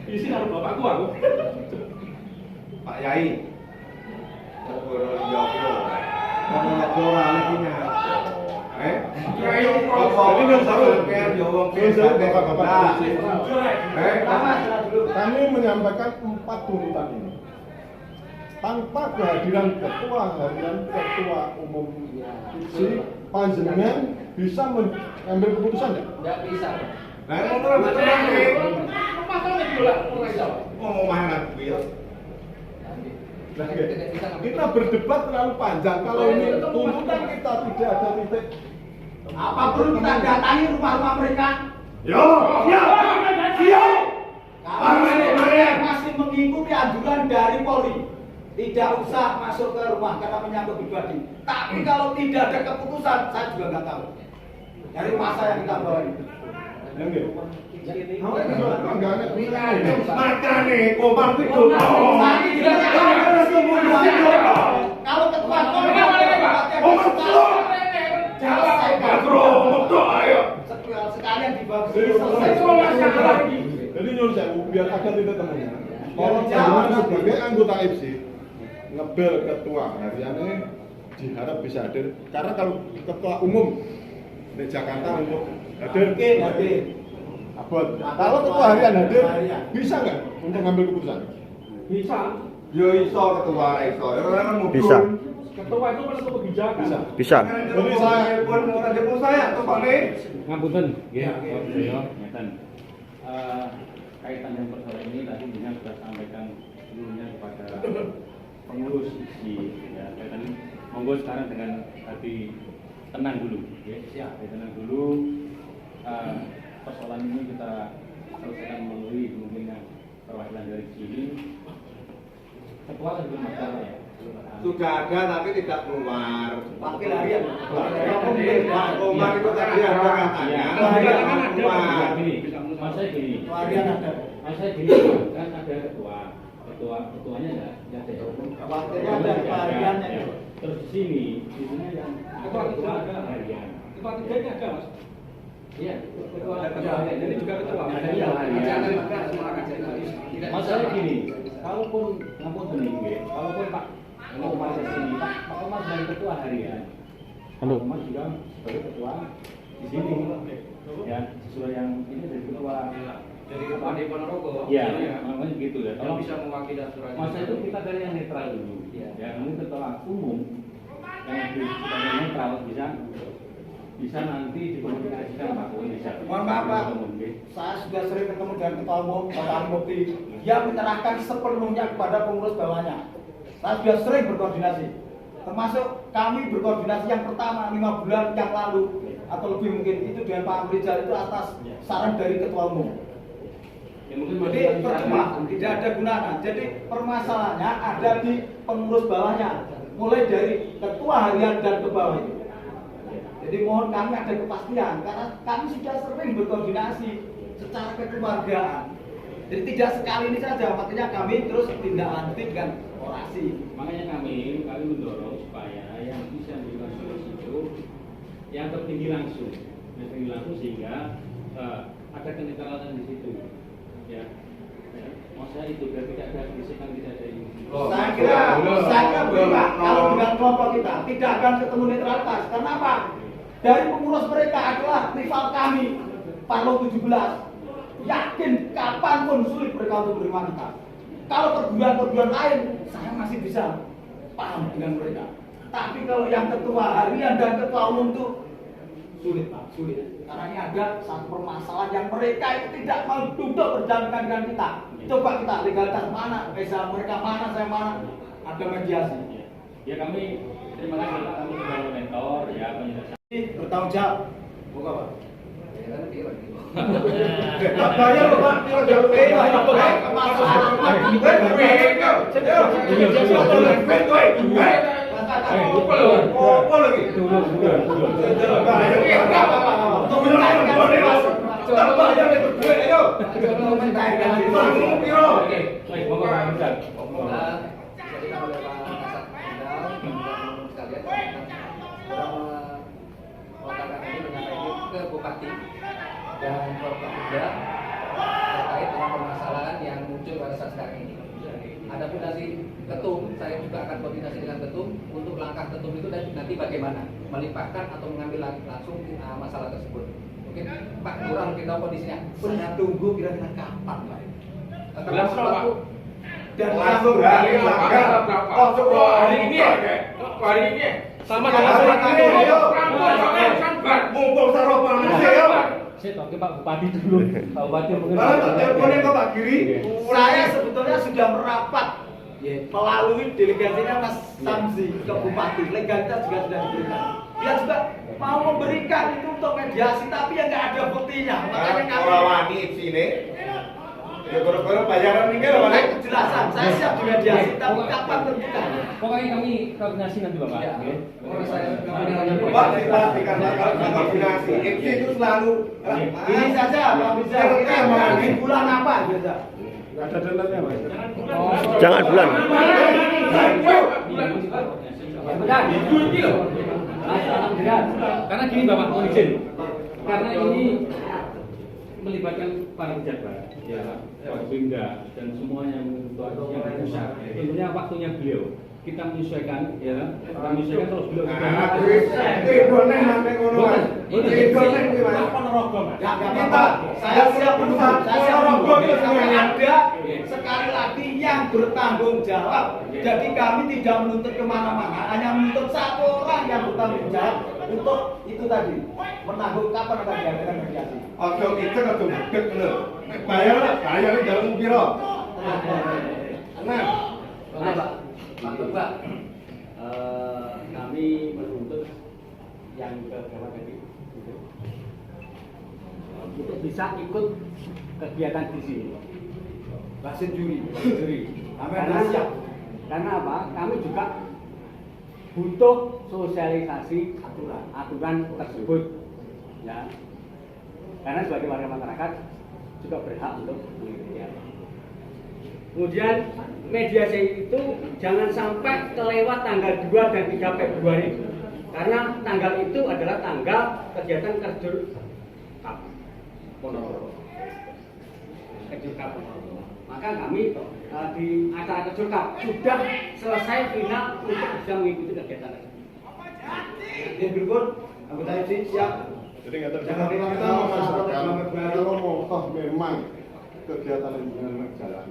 Isi harus bapakku aku. Pak Yai. Kamu nggak jual lagi nya. Kiai Ini belum tahu kayak jawab Bapak-bapak. Pertama dulu. Kami menyampaikan 4 tuntutan ini. Tanpa kehadiran ketua umum IPSI, panjenengan bisa mengambil keputusan ya? Tidak bisa. Nah, mau macam ini. Masalah itu lah mulai jauh. Mau mana bil? Kita berdebat terlalu panjang. Kalau ini tuntutan kita tidak ada titik. Apa perlu kita datangi rumah-rumah mereka? Yo, Kami masih mengikuti anjuran dari Polri. Tidak usah masuk ke rumah karena menyangkut pribadi. Tapi kalau tidak ada keputusan, saya juga nggak tahu. Dari masa yang kita bawa ini. Makanya Komar itu. Kalau ketua sekalian dibagi selesai. Jadi nyuruh saya biar ada titik temunya. Tolong jangan sebagai anggota IPSI ngebel ketua hariannya diharap bisa hadir. Karena kalau ketua umum di Jakarta untuk hadir, abot. Kalau ketua harian hadir, bisa nggak untuk ngambil keputusan? Bisa. Yo iso ketua iso. Bisa. Ketua itu kan untuk kebijakan. Bisa. Jadi saya pun orang jemput saya tuh Pak nih. Ngapunten, nggih, yo, ngeten. Kaitan yang persoalan ini tadi Bina sudah sampaikan sebelumnya kepada pengurus monggo sekarang dengan hati tenang dulu, ya. Siap, tenang dulu. Persoalan ini kita selesaikan melalui kemungkinan perwakilan dari sini. Ketua kan belum ada ya. Sudah ada tapi tidak keluar. Wakil harian. Pak Komar itu tadi ada katanya. Masa gini. Masa gini kan ada ketuanya enggak ada. Wakilnya ada hariannya. Terus di sini yang ketua ada harian. Ketua tiga ini ada, Mas. Iya, ketua harian. Ini juga ketua. Ada harian. Masalah gini, kalaupun kalaupun Pak Komar di sini, Pak Komar sebagai ketua harian, Pak Komar juga sebagai ketua di sini, ya sesuai yang ini dari ketua Dari Ketua di Ponorogo. ya, namanya gitu ya. Kalau bisa mewakili asuransi. Masa itu kita dari yang netral dulu, ya nanti ketua umum yang sebagai netral bisa nanti dikomunikasikan Pak Komar. Mohon maaf Pak, saya sudah sering ketemu dengan Ketua Umum Bapak Ali Mukti. Dia menyerahkan sepenuhnya kepada pengurus bawahnya. Saya sudah sering berkoordinasi, termasuk kami berkoordinasi yang pertama 5 bulan yang lalu atau lebih mungkin itu dengan Pak Rizal itu atas saran dari Ketua Umum. Jadi percuma, tidak ada gunanya. Jadi permasalahannya ada di pengurus bawahnya, mulai dari ketua harian dan ke bawah itu. Jadi mohon kami ada kepastian karena kami sudah sering berkoordinasi secara kekeluargaan. Jadi tidak sekali ini saja, makanya kami terus tindak lanjuti dengan orasi. Makanya kami mendorong supaya yang bisa memberikan solusi itu yang tertinggi langsung, sehingga ada kenetralan di situ. Ya, maksudnya itu biar tidak ada bisikan, tidak ada ini. Saya kira Pak, kalau dengan kelompok kita tidak akan ketemu netralitas. Karena apa? Dari pengurus mereka adalah rival kami, Parlo 17. Yakin kapanpun sulit mereka untuk menerima kita. Kalau perguruan-perguruan lain, saya masih bisa paham dengan mereka. Tapi kalau yang ketua harian dan ketua umum itu sulit Pak, sulit. Karena ini ada satu permasalahan yang mereka itu tidak mau duduk berdampingan dengan kita. Coba kita legalitas mana, mereka mana, saya mana, ada mediasi. Ya kami terima kasih kami sebagai mentor ya bertanggung jawab. Buka Pak. Bayar loh Pak, ke Bupati dan Forkopimda terkait dengan permasalahan yang muncul pada saat sekarang ini. Adapun dari ketum, saya juga akan koordinasi dengan ketum untuk langkah ketum itu dan nanti bagaimana melimpahkan atau mengambil langsung masalah tersebut. Mungkin Pak kurang kita kondisinya. Saya tunggu kira-kira kapan Pak. Dan langsung hari ini sama dengan mumpung sarapan saya saya tahu Pak Bupati dulu. Pak Bupati mungkin. teleponnya ke Pak Giri. Saya sebetulnya sudah merapat melalui delegasinya Mas Samsi ke Bupati. Legalitas juga sudah diberikan. Dia juga mau memberikan itu untuk mediasi, tapi ya nggak ada buktinya. Makanya kami wani sini. Ya gara-gara bayaran ini kan Pak. Kejelasan, saya siap dimediasi, tapi kapan terbuka? Pokoknya kami koordinasi nanti Bapak. Ya. Pak kita dikarenakan koordinasi. Itu selalu Ini saja, Pak bisa kita mau di bulan apa biasa? enggak ada deadline-nya Pak. Jangan bulan. Karena gini Bapak, mohon izin. Karena ini melibatkan para pejabat, ya, Forkopimda dan semuanya yang pusat. Tentunya waktunya beliau. Kita menyesuaikan, ya, kita menyesuaikan terus beliau. Saya siap berusaha. Saya siap ada sekali lagi yang bertanggung jawab. Jadi kami tidak menuntut kemana-mana, hanya menuntut satu orang yang bertanggung jawab untuk itu tadi menanggung kapan akan diadakan mediasi. Oke, itu kan tuh gede bener. Bayar di dalam piro. Pak, Kami Jawa tadi untuk bisa ikut kegiatan di sini. Wasit juri. Karena apa? Kami juga butuh sosialisasi aturan tersebut, ya. Karena sebagai warga masyarakat juga berhak untuk mengikuti. Kemudian mediasi itu jangan sampai kelewat tanggal 2 dan 3 Februari, karena tanggal itu adalah tanggal kegiatan Kerjur Cup Ponorogo. Kerjur Cup Ponorogo. Maka kami di acara Kerjur Cup sudah selesai final untuk bisa mengikuti kegiatan tersebut. Yang berikut, anggota FC siap. Jadi nggak terjadi kita memasukkan kalau mau toh memang kegiatan lingkungan berjalan.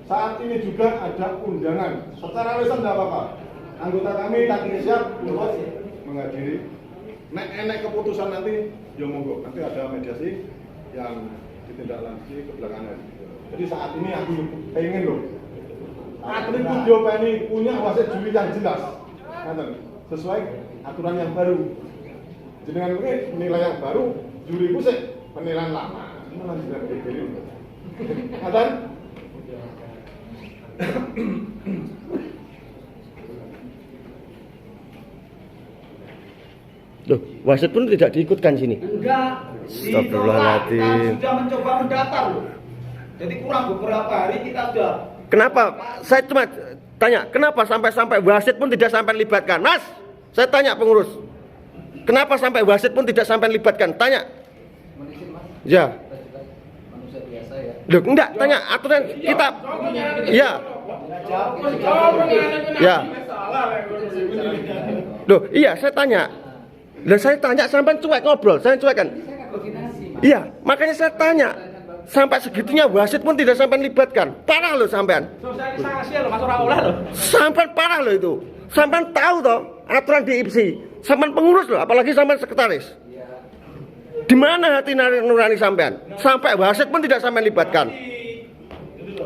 Saat ini juga ada undangan secara lisan tidak apa-apa. Anggota kami siap untuk menghadiri. Nek keputusan nanti, ya monggo. Nanti ada mediasi yang ditindaklanjuti ke belakangan. Jadi saat ini aku pengen loh. Atlet Kudio Penny punya wasit juri yang jelas, sesuai aturan yang baru. Dengan ini nilai yang baru, juri sih penilaian lama. Mana sudah dikirim? Atan? Loh, wasit pun tidak diikutkan sini. Enggak. Astagfirullahaladzim. Sudah mencoba mendaftar loh. Jadi kurang beberapa hari kita sudah. Kenapa? Saya cuma tanya, kenapa sampai wasit pun tidak sampai libatkan? Mas, saya tanya pengurus. Kenapa sampai wasit pun tidak sampai libatkan? Tanya. Ya. Manusia biasa ya. Loh, enggak, tanya aturan kita. Iya. Ya. Loh, iya, saya tanya. Lah saya tanya sampai cuek ngobrol, saya cuek kan. Iya, makanya saya tanya. Sampai segitunya wasit pun tidak sampai libatkan. Parah loh sampean. Sosialisasi loh, Mas ora oleh loh. Sampai parah loh itu. Sampai tahu toh aturan di IPSI. Sampai pengurus loh, apalagi sampai sekretaris. Di mana hati nurani sampean? Sampai wasit pun tidak sampai libatkan.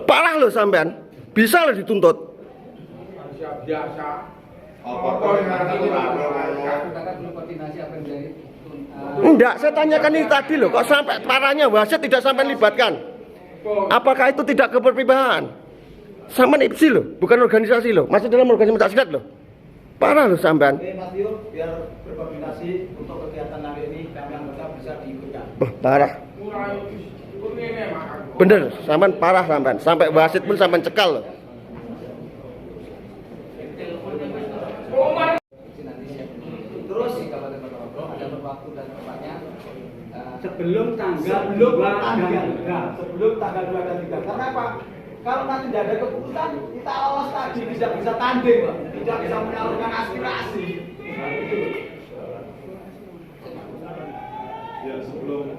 Parah loh sampean. Bisa loh dituntut. Biasa. Enggak, saya tanyakan ini tadi loh, kok sampai parahnya wasit tidak sampai libatkan. Apakah itu tidak keperpihakan? Sama IPSI loh, bukan organisasi loh, masih dalam organisasi pencaksilat loh. Parah loh sampean. Oke Mas Tio, biar berkoordinasi untuk kegiatan hari ini kami anggota bisa diikutkan. Parah. Bener, sampean parah sampean. Sampai wasit pun sampean cekal loh. Terus di Kabupaten Ponorogo ada waktu dan tempatnya sebelum tanggal 2 dan 3. Karena apa? Kalau nanti tidak ada keputusan, kita lolos lagi tidak bisa tanding, Pak. Tidak bisa menyalurkan aspirasi. Ya sebelum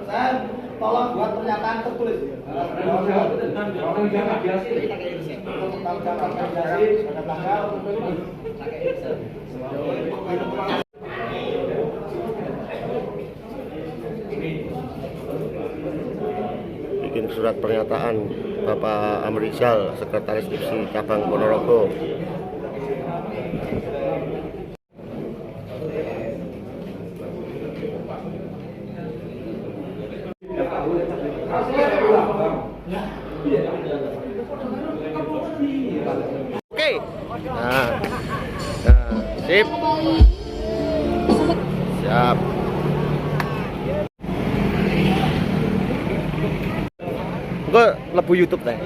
saya tolong buat pernyataan tertulis. Tentang jangka biasa pada tanggal Bikin surat pernyataan Bapak Amrizal, Sekretaris IPSI Cabang Ponorogo. Oke. Nah, sip. Siap. Kok lebu YouTube teh?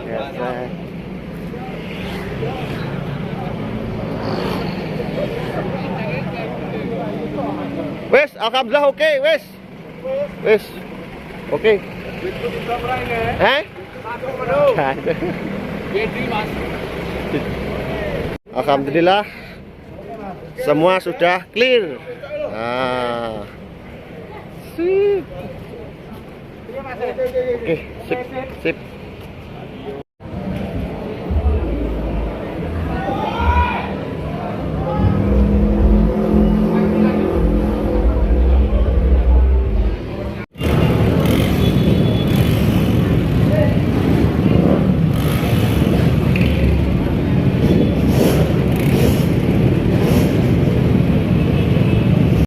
Wes, alhamdulillah oke, wes. Wes. Oke. Alhamdulillah semua sudah clear. Nah. Sip. Oke, sip, sip.